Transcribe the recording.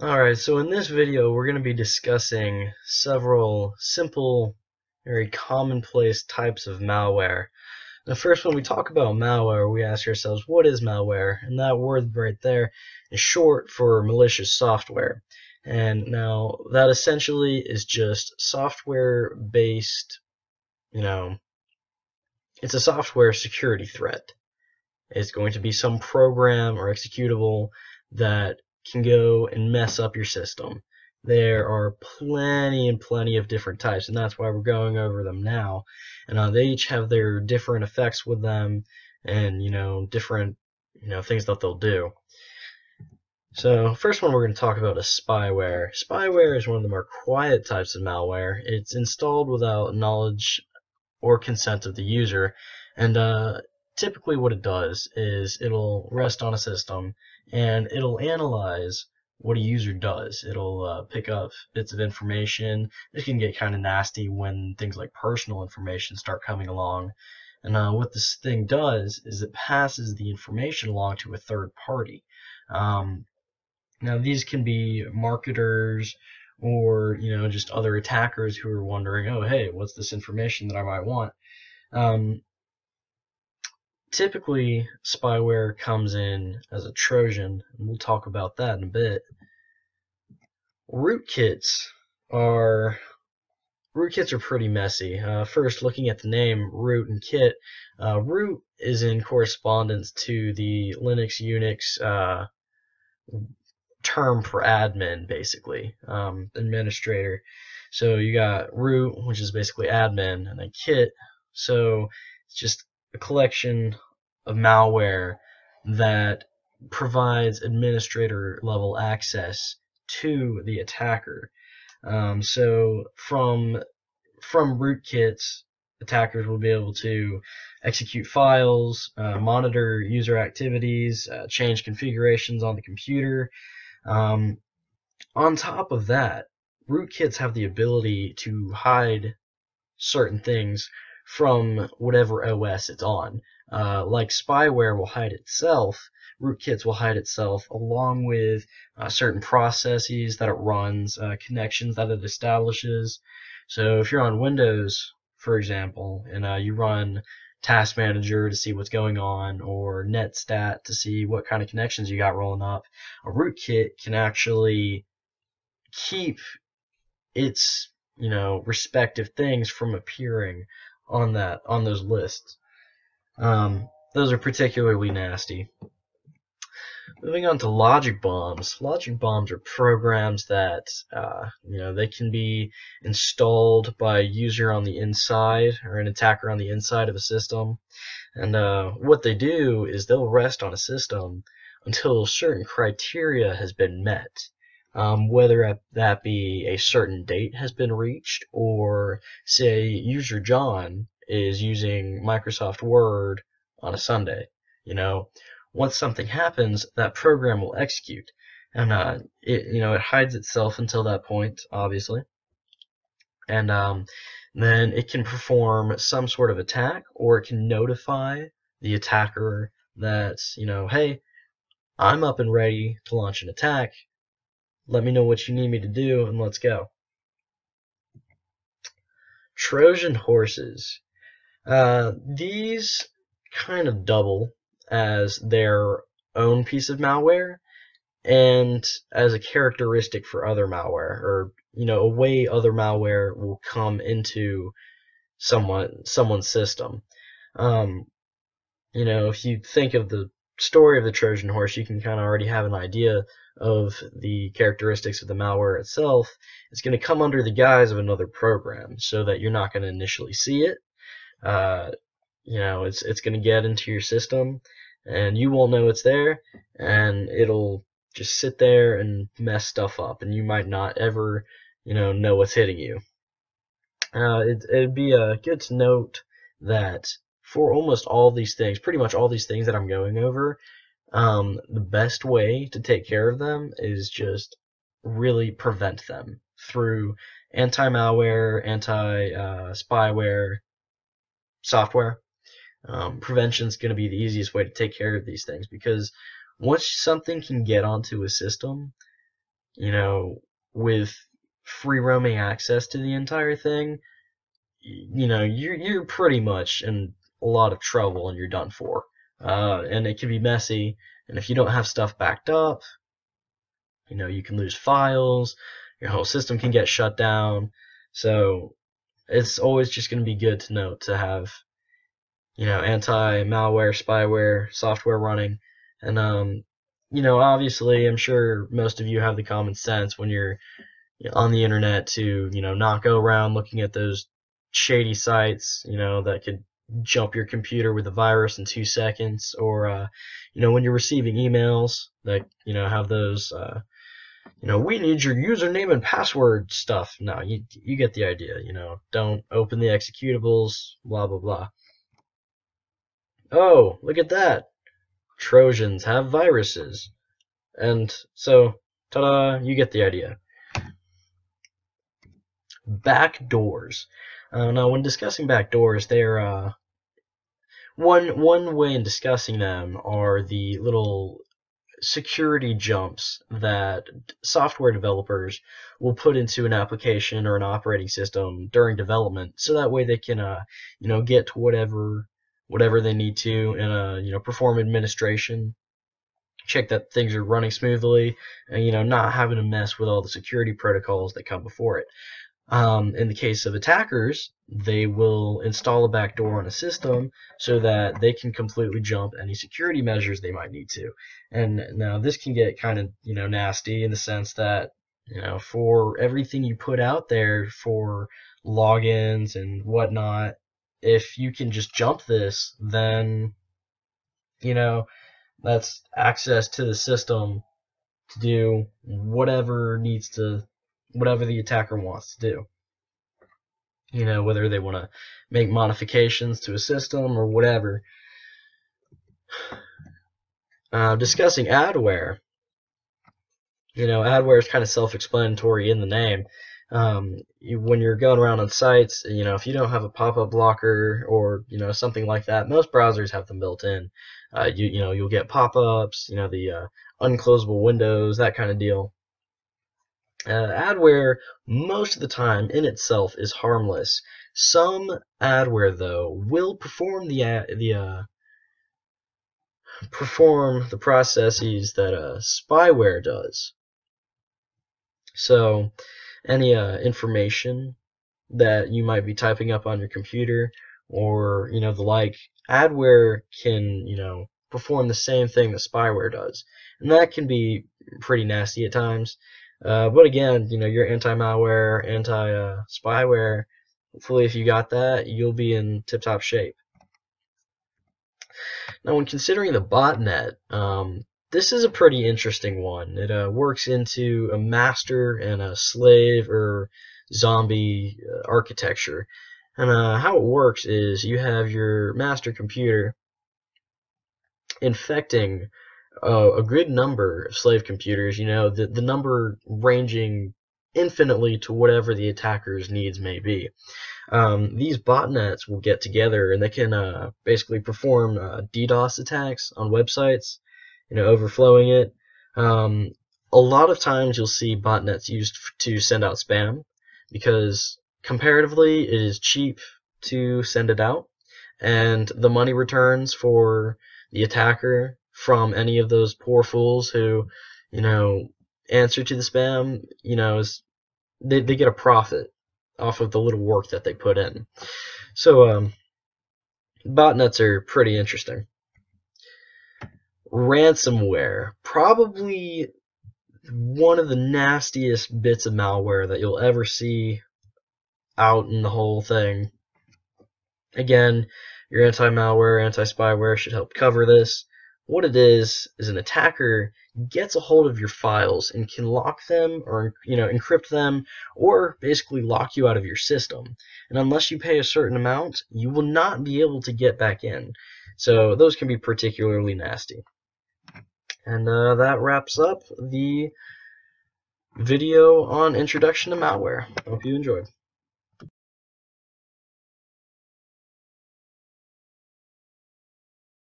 Alright, so in this video we're going to be discussing several simple, very commonplace types of malware. Now first, when we talk about malware, we ask ourselves, what is malware? And that word right there is short for malicious software. And now that essentially is just software based, you know, it's a software security threat. It's going to be some program or executable that can go and mess up your system. There are plenty and plenty of different types, and that's why we're going over them now. And they each have their different effects with them, and different things that they'll do. So first one we're going to talk about is spyware. Spyware is one of the more quiet types of malware. It's installed without knowledge or consent of the user, and typically what it does is it'll rest on a system and it'll analyze what a user does. It'll pick up bits of information. This can get kind of nasty when things like personal information start coming along. And what this thing does is it passes the information along to a third party. Now these can be marketers or just other attackers who are wondering, oh hey, what's this information that I might want? Typically, spyware comes in as a Trojan, and we'll talk about that in a bit. Rootkits are pretty messy. First, looking at the name root and kit, root is in correspondence to the Linux Unix term for admin, basically, administrator. So you got root, which is basically admin, and then kit. So it's just a collection of malware that provides administrator level access to the attacker. So from rootkits, attackers will be able to execute files, monitor user activities, change configurations on the computer. On top of that, rootkits have the ability to hide certain things from whatever OS it's on. Like spyware will hide itself, rootkits will hide itself along with certain processes that it runs, connections that it establishes. So if you're on Windows, for example, and you run Task Manager to see what's going on, or Netstat to see what kind of connections you got rolling up, a rootkit can actually keep its respective things from appearing on those lists. Those are particularly nasty. Moving on to logic bombs. Logic bombs are programs that they can be installed by a user on the inside or an attacker on the inside of a system. And what they do is they'll rest on a system until certain criteria has been met. Whether that be a certain date has been reached, or say user John is using Microsoft Word on a Sunday. Once something happens, that program will execute, and it hides itself until that point, obviously, and then it can perform some sort of attack, or it can notify the attacker that hey, I'm up and ready to launch an attack. Let me know what you need me to do, and let's go. Trojan horses. These kind of double as their own piece of malware and as a characteristic for other malware, or a way other malware will come into someone's system. If you think of the story of the Trojan horse, you can kind of already have an idea of the characteristics of the malware itself. It's going to come under the guise of another program, so that you're not going to initially see it. It's going to get into your system, and you won't know it's there, and it'll just sit there and mess stuff up, and you might not ever know what's hitting you. It'd be good to note that for almost all these things, pretty much all these things that I'm going over, the best way to take care of them is just really prevent them through anti-malware, anti-spyware software. Prevention is going to be the easiest way to take care of these things, because once something can get onto a system, with free roaming access to the entire thing, you're pretty much in a lot of trouble and you're done for. And it can be messy, and if you don't have stuff backed up, you can lose files, your whole system can get shut down. So it's always just going to be good to know to have, anti-malware, spyware software running. And, obviously, I'm sure most of you have the common sense when you're on the internet to, not go around looking at those shady sites, that could jump your computer with a virus in 2 seconds, or, when you're receiving emails that, have those, we need your username and password stuff. No, you get the idea, don't open the executables, blah, blah, blah. Oh, look at that. Trojans have viruses. And so, ta-da, you get the idea. Backdoors. Now, when discussing backdoors, they're one way in discussing them are the little security jumps that software developers will put into an application or an operating system during development, so that way they can get to whatever they need to and perform administration, check that things are running smoothly, and not having to mess with all the security protocols that come before it. In the case of attackers, they will install a backdoor on a system so that they can completely jump any security measures they might need to. And now this can get kind of nasty in the sense that for everything you put out there for logins and whatnot, if you can just jump this, then that's access to the system to do whatever the attacker wants to do. Whether they want to make modifications to a system or whatever. Discussing adware. Adware is kind of self-explanatory in the name. When you're going around on sites, if you don't have a pop-up blocker or something like that, most browsers have them built in. You'll get pop-ups, the unclosable windows, that kind of deal. Adware, most of the time, in itself, is harmless. Some adware, though, will perform the processes that spyware does. So, any information that you might be typing up on your computer, or the like, adware can perform the same thing that spyware does, and that can be pretty nasty at times. But again, your anti-malware, anti-spyware, hopefully if you got that, you'll be in tip-top shape. Now, when considering the botnet, this is a pretty interesting one. It works into a master and a slave or zombie architecture. And how it works is you have your master computer infecting a good number of slave computers, the number ranging infinitely to whatever the attacker's needs may be. These botnets will get together and they can basically perform DDoS attacks on websites, overflowing it. A lot of times you'll see botnets used to send out spam because comparatively it is cheap to send it out, and the money returns for the attacker from any of those poor fools who, answer to the spam, they get a profit off of the little work that they put in. So, botnets are pretty interesting. Ransomware, probably one of the nastiest bits of malware that you'll ever see out in the whole thing. Again, your anti-malware, anti-spyware should help cover this. What it is an attacker gets a hold of your files and can lock them or encrypt them, or basically lock you out of your system. And unless you pay a certain amount, you will not be able to get back in. So those can be particularly nasty. And that wraps up the video on introduction to malware. Hope you enjoyed.